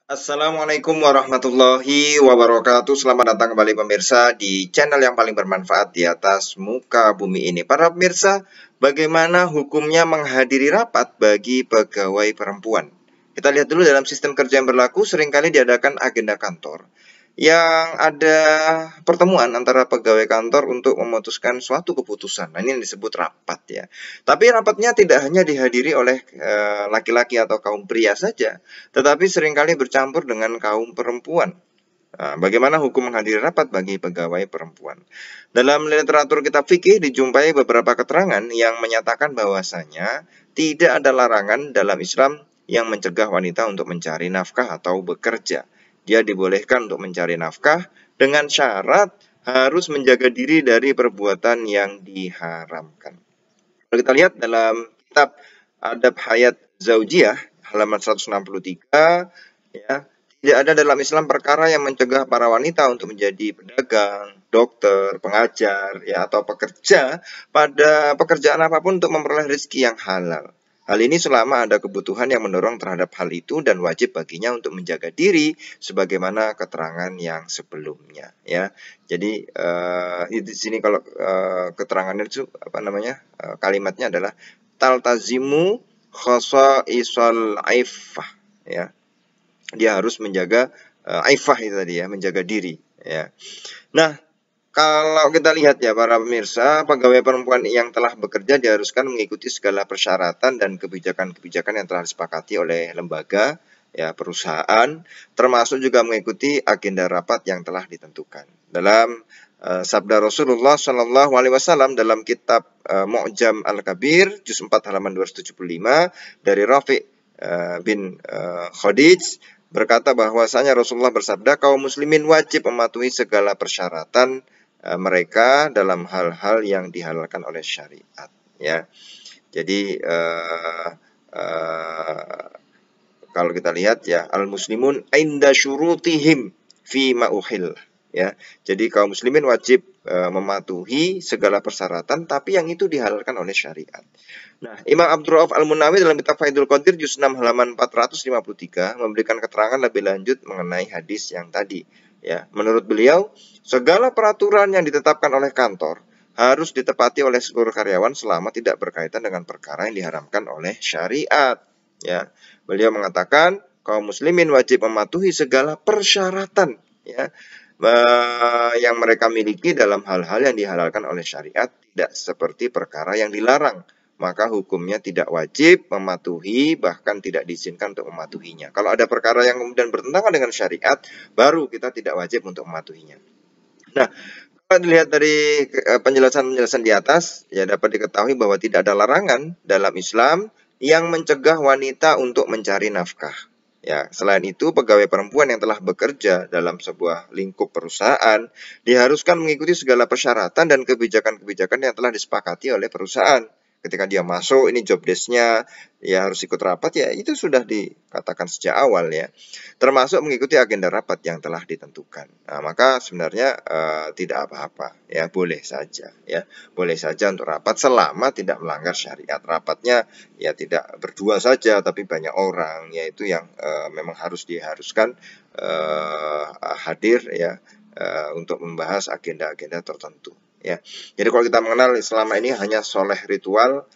Assalamualaikum warahmatullahi wabarakatuh. Selamat datang kembali pemirsa di channel yang paling bermanfaat di atas muka bumi ini. Para pemirsa, bagaimana hukumnya menghadiri rapat bagi pegawai perempuan? Kita lihat dulu dalam sistem kerja yang berlaku, seringkali diadakan agenda kantor yang ada pertemuan antara pegawai kantor untuk memutuskan suatu keputusan. Nah, ini yang disebut rapat ya. Tapi rapatnya tidak hanya dihadiri oleh laki-laki atau kaum pria saja, tetapi seringkali bercampur dengan kaum perempuan. Nah, bagaimana hukum menghadiri rapat bagi pegawai perempuan? Dalam literatur kitab fikih dijumpai beberapa keterangan yang menyatakan bahwasanya tidak ada larangan dalam Islam yang mencegah wanita untuk mencari nafkah atau bekerja. Dia dibolehkan untuk mencari nafkah dengan syarat harus menjaga diri dari perbuatan yang diharamkan. Kalau kita lihat dalam kitab Adab Hayat Zaujiyah halaman 163, ya, tidak ada dalam Islam perkara yang mencegah para wanita untuk menjadi pedagang, dokter, pengajar, ya, atau pekerja pada pekerjaan apapun untuk memperoleh rezeki yang halal. Hal ini selama ada kebutuhan yang mendorong terhadap hal itu dan wajib baginya untuk menjaga diri sebagaimana keterangan yang sebelumnya, ya. Jadi di sini kalau keterangannya itu apa namanya? Kalimatnya adalah taltazimu khasa'isal aifah, ya. Dia harus menjaga aifah itu tadi ya, menjaga diri, ya. Nah, kalau kita lihat ya para pemirsa, pegawai perempuan yang telah bekerja diharuskan mengikuti segala persyaratan dan kebijakan-kebijakan yang telah disepakati oleh lembaga, ya, perusahaan, termasuk juga mengikuti agenda rapat yang telah ditentukan. Dalam sabda Rasulullah Shallallahu Alaihi Wasallam dalam kitab Mu'jam Al-Kabir, juz 4 halaman 275 dari Rafi bin Khadij berkata bahwasanya Rasulullah bersabda, kaum muslimin wajib mematuhi segala persyaratan mereka dalam hal-hal yang dihalalkan oleh syariat, ya. Jadi kalau kita lihat ya, al muslimun inda syurutihim fi ma'uhil, ya. Jadi kaum muslimin wajib mematuhi segala persyaratan tapi yang itu dihalalkan oleh syariat. Nah, Imam Abdul Rauf Al-Munawi dalam kitab Faidul Qadir juz 6 halaman 453 memberikan keterangan lebih lanjut mengenai hadis yang tadi, ya. Menurut beliau, segala peraturan yang ditetapkan oleh kantor harus ditepati oleh seluruh karyawan selama tidak berkaitan dengan perkara yang diharamkan oleh syariat, ya. Beliau mengatakan kaum muslimin wajib mematuhi segala persyaratan, ya, yang mereka miliki dalam hal-hal yang dihalalkan oleh syariat, tidak seperti perkara yang dilarang. Maka hukumnya tidak wajib mematuhi, bahkan tidak diizinkan untuk mematuhinya. Kalau ada perkara yang kemudian bertentangan dengan syariat, baru kita tidak wajib untuk mematuhinya. Nah, kalau dilihat dari penjelasan-penjelasan di atas, ya dapat diketahui bahwa tidak ada larangan dalam Islam yang mencegah wanita untuk mencari nafkah. Ya, selain itu, pegawai perempuan yang telah bekerja dalam sebuah lingkup perusahaan diharuskan mengikuti segala persyaratan dan kebijakan-kebijakan yang telah disepakati oleh perusahaan. Ketika dia masuk, ini job desk-nya, ya harus ikut rapat, ya itu sudah dikatakan sejak awal, ya. Termasuk mengikuti agenda rapat yang telah ditentukan. Nah, maka sebenarnya tidak apa-apa, ya, boleh saja, ya. Boleh saja untuk rapat selama tidak melanggar syariat. Rapatnya ya tidak berdua saja tapi banyak orang, yaitu yang memang diharuskan hadir, ya, untuk membahas agenda-agenda tertentu, ya. Jadi kalau kita mengenal selama ini hanya soleh ritual,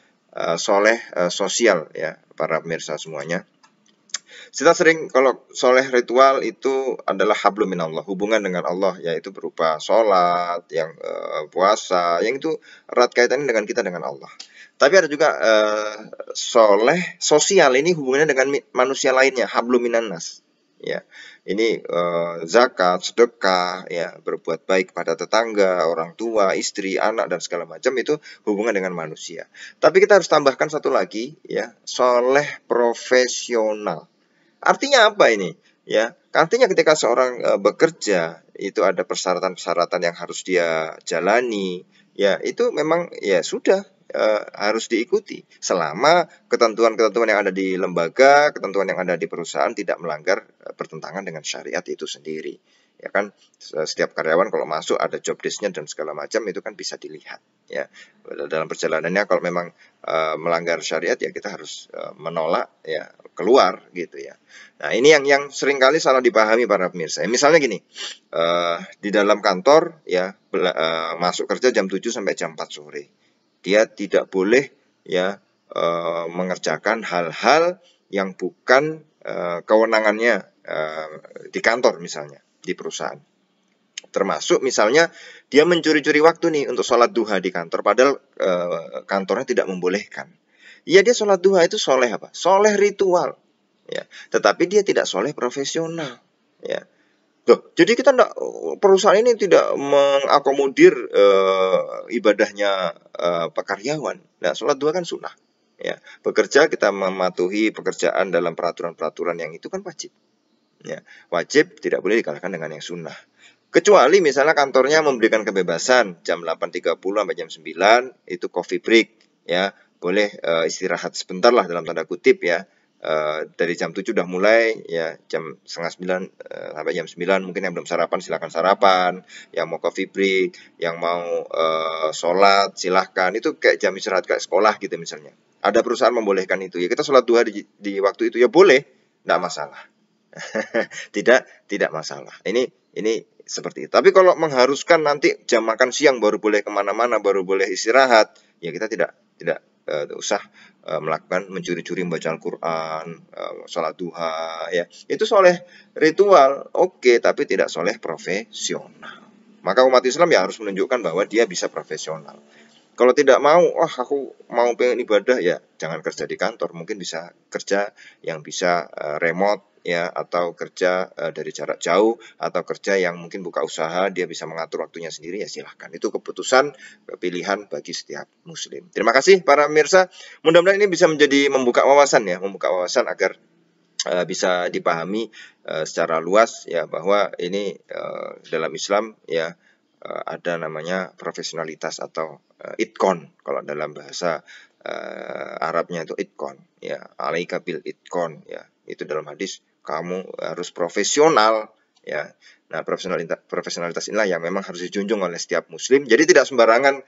soleh sosial, ya, para pemirsa semuanya. Kita sering kalau soleh ritual itu adalah hablum minallah, hubungan dengan Allah, yaitu berupa sholat, yang puasa, yang itu erat kaitannya dengan kita dengan Allah. Tapi ada juga soleh sosial, ini hubungannya dengan manusia lainnya, hablum minannas, ya. Ini zakat, sedekah, ya, berbuat baik pada tetangga, orang tua, istri, anak, dan segala macam itu hubungan dengan manusia. Tapi kita harus tambahkan satu lagi, ya, soleh profesional. Artinya apa ini? Ya, artinya ketika seorang bekerja itu ada persyaratan-persyaratan yang harus dia jalani. Ya, itu memang ya sudah harus diikuti selama ketentuan-ketentuan yang ada di lembaga, ketentuan yang ada di perusahaan tidak melanggar bertentangan dengan syariat itu sendiri. ya kan. Setiap karyawan kalau masuk ada job desk-nya dan segala macam itu kan bisa dilihat, ya. Dalam perjalanannya kalau memang melanggar syariat ya kita harus menolak, ya, keluar gitu ya. Nah, ini yang seringkali salah dipahami para pemirsa. Misalnya gini, di dalam kantor ya masuk kerja jam 7 sampai jam 4 sore. Dia tidak boleh ya mengerjakan hal-hal yang bukan kewenangannya di kantor misalnya, di perusahaan. Termasuk misalnya dia mencuri-curi waktu nih untuk sholat duha di kantor, padahal kantornya tidak membolehkan. Ya dia sholat duha itu soleh apa? Soleh ritual, ya. Tetapi dia tidak soleh profesional, ya. Loh, jadi kita perusahaan ini tidak mengakomodir ibadahnya pekaryawan. Nah, sholat duha kan sunnah. Ya, bekerja kita mematuhi pekerjaan dalam peraturan-peraturan yang itu kan wajib. Ya, wajib tidak boleh dikalahkan dengan yang sunnah. Kecuali misalnya kantornya memberikan kebebasan jam 8.30 sampai jam 9 itu coffee break, ya. Boleh istirahat sebentar lah dalam tanda kutip ya. Dari jam 7 udah mulai ya, jam setengah 9 sampai jam 9 mungkin yang belum sarapan silakan sarapan, yang mau coffee break, yang mau sholat silahkan, itu kayak jam istirahat kayak sekolah gitu misalnya. Ada perusahaan membolehkan itu ya, kita sholat duha di waktu itu ya boleh, tidak masalah. tidak masalah. Ini seperti itu. Tapi kalau mengharuskan nanti jam makan siang baru boleh kemana-mana, baru boleh istirahat, ya kita tidak usah melakukan mencuri-curi membaca Al-Quran, sholat duha, ya. Itu soleh ritual, oke, tapi tidak soleh profesional. Maka umat Islam ya harus menunjukkan bahwa dia bisa profesional. Kalau tidak mau, aku mau pengen ibadah, ya jangan kerja di kantor, mungkin bisa kerja yang bisa remote, ya, atau kerja dari jarak jauh, atau kerja yang mungkin buka usaha, dia bisa mengatur waktunya sendiri, ya silahkan. Itu keputusan pilihan bagi setiap muslim. Terima kasih para pemirsa, mudah-mudahan ini bisa menjadi membuka wawasan ya, agar bisa dipahami secara luas ya, bahwa ini dalam Islam ya ada namanya profesionalitas atau itqon, kalau dalam bahasa Arabnya itu itqon, ya, alaika bil itqon, ya, itu dalam hadis kamu harus profesional, ya. Nah, profesionalitas inilah yang memang harus dijunjung oleh setiap muslim. Jadi tidak sembarangan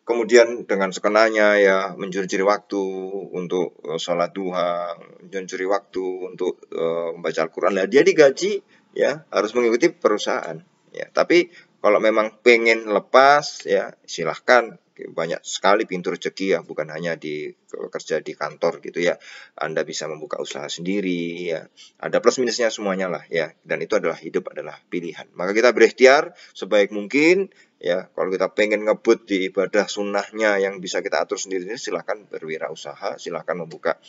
kemudian dengan sekenanya ya mencuri-curi waktu untuk sholat duha, mencuri waktu untuk membaca Al-Quran. Lah dia digaji ya harus mengikuti perusahaan, ya. Tapi kalau memang pengen lepas ya silahkan, banyak sekali pintu rezeki ya, bukan hanya di kerja di kantor gitu ya. Anda bisa membuka usaha sendiri ya. Ada plus minusnya semuanya lah ya. Dan itu adalah hidup adalah pilihan. Maka kita berikhtiar sebaik mungkin ya. Kalau kita pengen ngebut di ibadah sunnahnya yang bisa kita atur sendiri, silahkan berwirausaha, silahkan membuka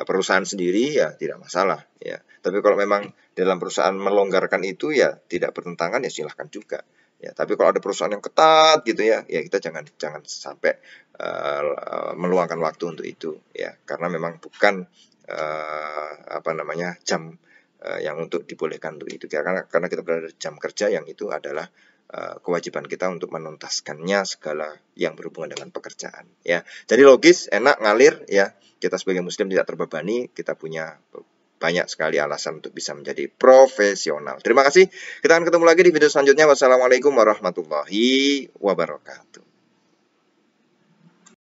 perusahaan sendiri ya tidak masalah ya. Tapi kalau memang dalam perusahaan melonggarkan itu ya tidak bertentangan ya silahkan juga. Ya, tapi kalau ada perusahaan yang ketat gitu ya, ya kita jangan sampai meluangkan waktu untuk itu ya, karena memang bukan jam yang untuk dibolehkan untuk itu, karena kita berada di jam kerja yang itu adalah kewajiban kita untuk menuntaskannya segala yang berhubungan dengan pekerjaan ya. Jadi logis, enak, ngalir ya. Kita sebagai muslim tidak terbebani, kita punya banyak sekali alasan untuk bisa menjadi profesional. Terima kasih. Kita akan ketemu lagi di video selanjutnya. Wassalamualaikum warahmatullahi wabarakatuh.